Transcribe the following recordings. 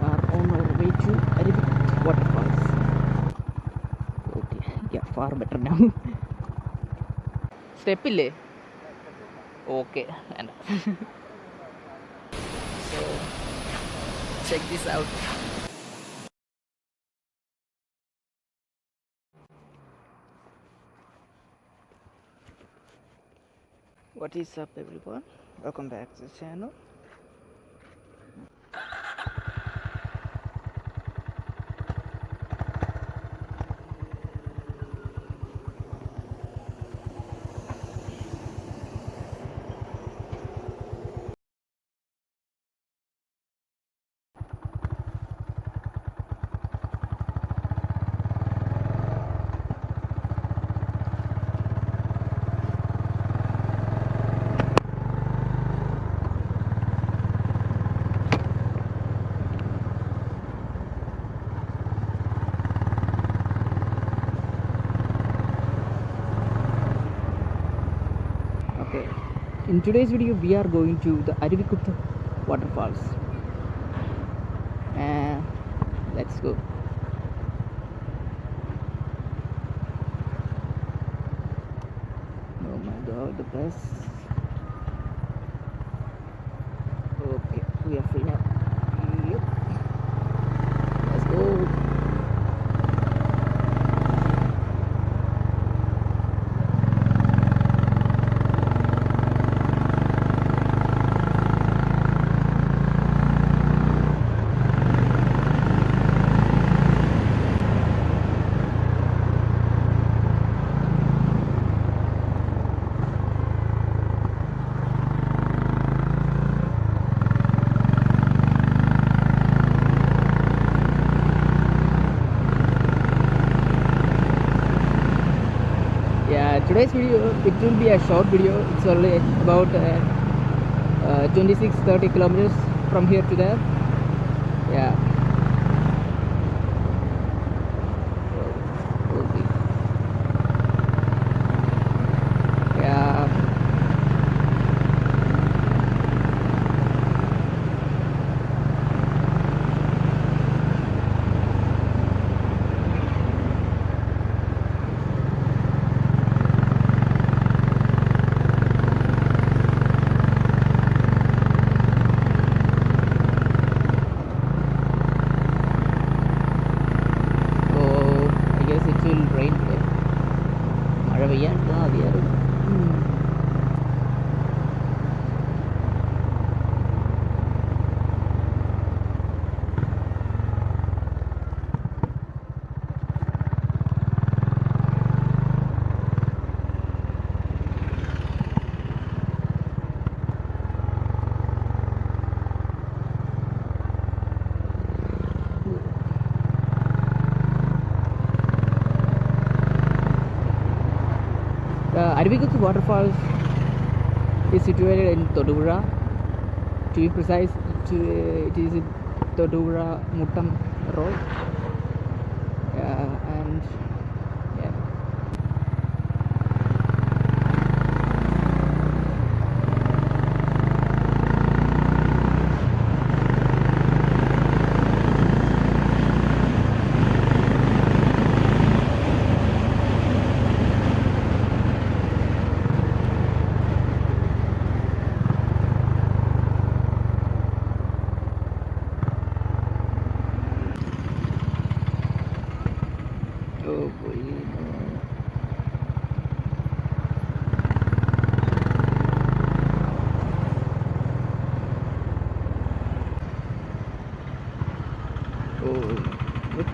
are on our way to Arabic Waterfalls. Okay, yeah, far better now. Step ഇല്ലേ? Okay, and so check this out. What is up, everyone? Welcome back to the channel. Okay, in today's video we are going to the Arabic Waterfalls. Let's go. Oh my god, the bus. Okay, we are free now. Yep. Let's go. Yeah, today's video, it will be a short video. It's only about 26-30 kilometers from here to there. Yeah. Okay. Yeah. It will rain today. മഴ പെയ്യാണ്ട് മതിയായിരുന്നു. The Arabic Waterfalls is situated in Todura. To be precise, it is in Todura Mutam Road. And yeah. Oh boy. Oh, good.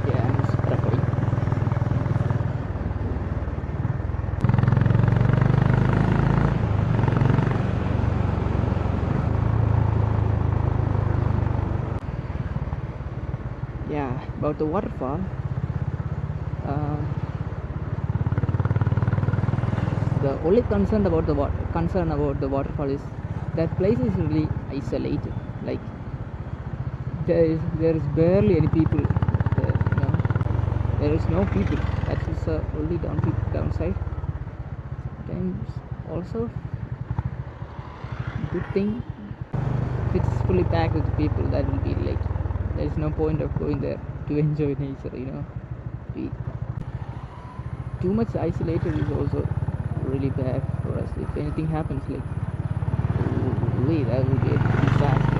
Yeah, I'm just recording. Yeah, about the waterfall. The only concern about the waterfall is that place is really isolated. Like there is barely any people there. There is no people. That is the only downside. Sometimes also good thing, if it's fully packed with people, that will be like there is no point of going there to enjoy nature. Be too much isolated is also really bad for us. If anything happens, like that will be a disaster.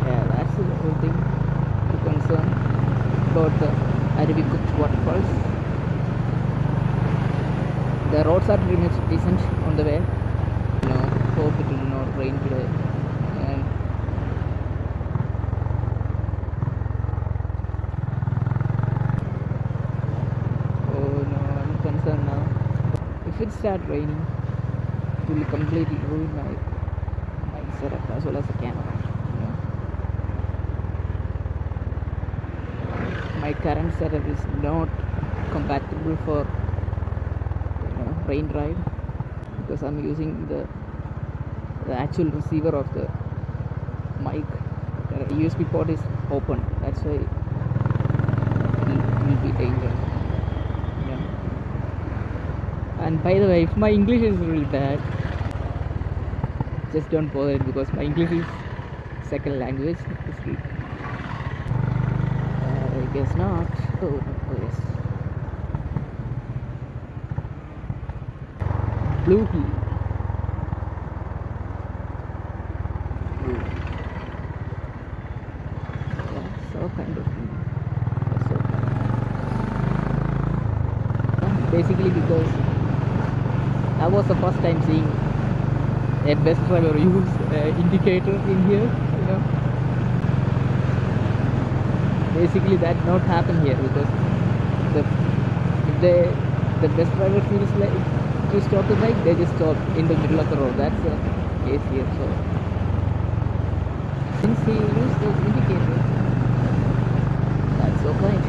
Yeah, that's the whole thing to concern about the Arivikutt waterfalls. The roads are pretty much decent on the way. Hope it will not rain today. And oh no, I'm concerned now. If it starts raining, it will completely ruin my setup as well as the camera. My current setup is not compatible for rain drive because I'm using the actual receiver of the mic. The USB port is open, that's why it will be dangerous. And by the way, if my English is really bad, just don't bother it because my English is second language. I guess not. Oh yes. Blue Hill. Basically because that was the first time seeing a bus driver use indicator in here. Basically that not happen here because if the bus driver feels like to stop the bike, they just stop in the middle of the road. That's the case here. So since he used the indicator, that's so fine.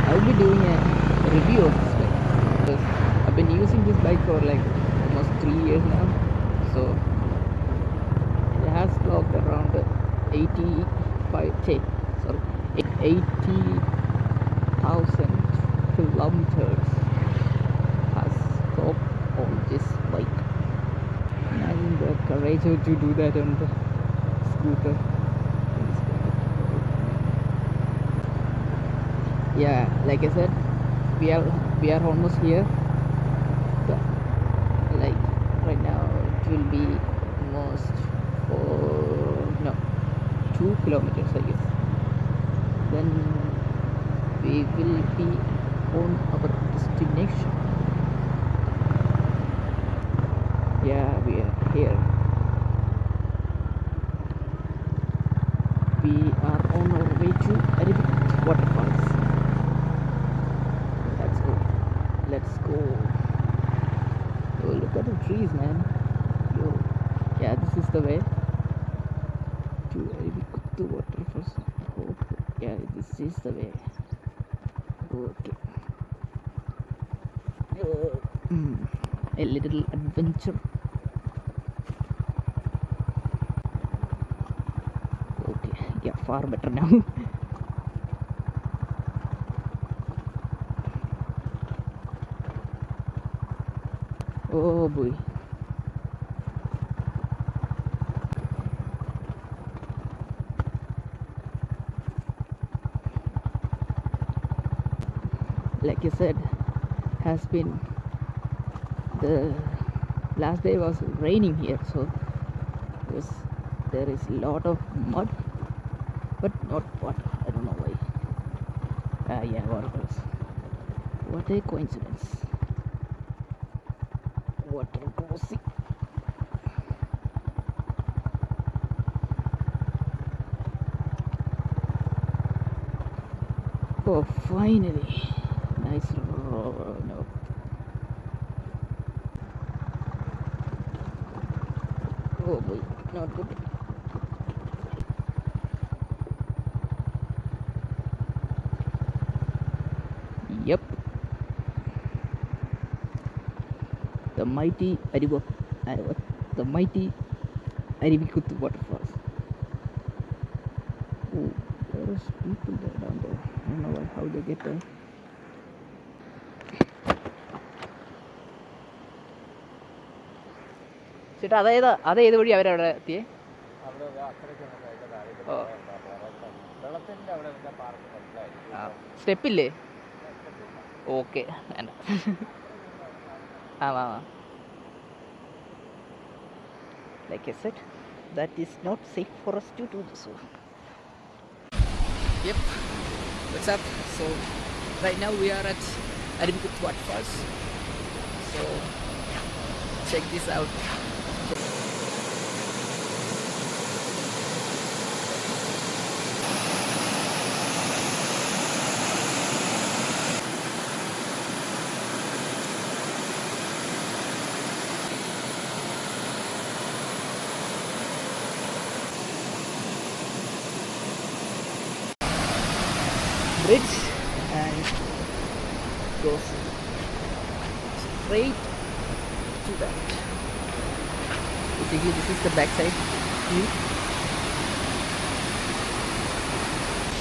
I'll be doing a review of this bike because I've been using this bike for like almost 3 years now. So it has clocked around 80,000 kilometers has clocked on this bike. Imagine the courage to do that on the scooter. Yeah, like I said, we are almost here. But like right now it will be almost 2 kilometers, I guess. Then we will be on our destination. Yeah, we are here. We are on our way to Arivikutt waterfalls. Let's go. Oh, look at the trees, man. Yo. Yeah, this is the way to Arivikutt waterfalls. Oh, yeah, this is the way. Okay. A little adventure. Okay, yeah, far better now. Oh boy. Like I said, has been the last day was raining here, so there is a lot of mud, but not water. I don't know why. Yeah, waterfalls. What a coincidence. Water crossing. Oh, finally. Nice road. No. Oh boy, not good. Yep. The mighty the mighty Arivikutu waterfalls. Oh, there is people there down there. I don't know how they get there. ചേട്ടാ അതേത് വഴി അവരവിടെ എത്തിയേ? സ്റ്റെപ്പില്ലേ? Okay, വേണ്ട. ആ. Like I said, that is not safe for us to do this. Yep, what's up? So right now we are at Arivikutu Waterfalls. So check this out. Bridge and goes straight to that. Basically, this is the backside view.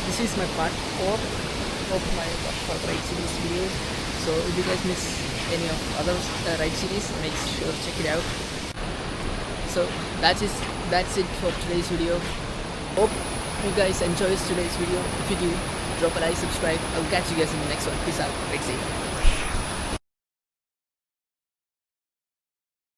This is my part 4 of my waterfall ride series videos. So if you guys miss any of other ride series, make sure to check it out. So that's it for today's video. Hope you guys enjoyed today's video. If you do, drop a like, subscribe. I'll catch you guys in the next one. Peace out. Stay safe.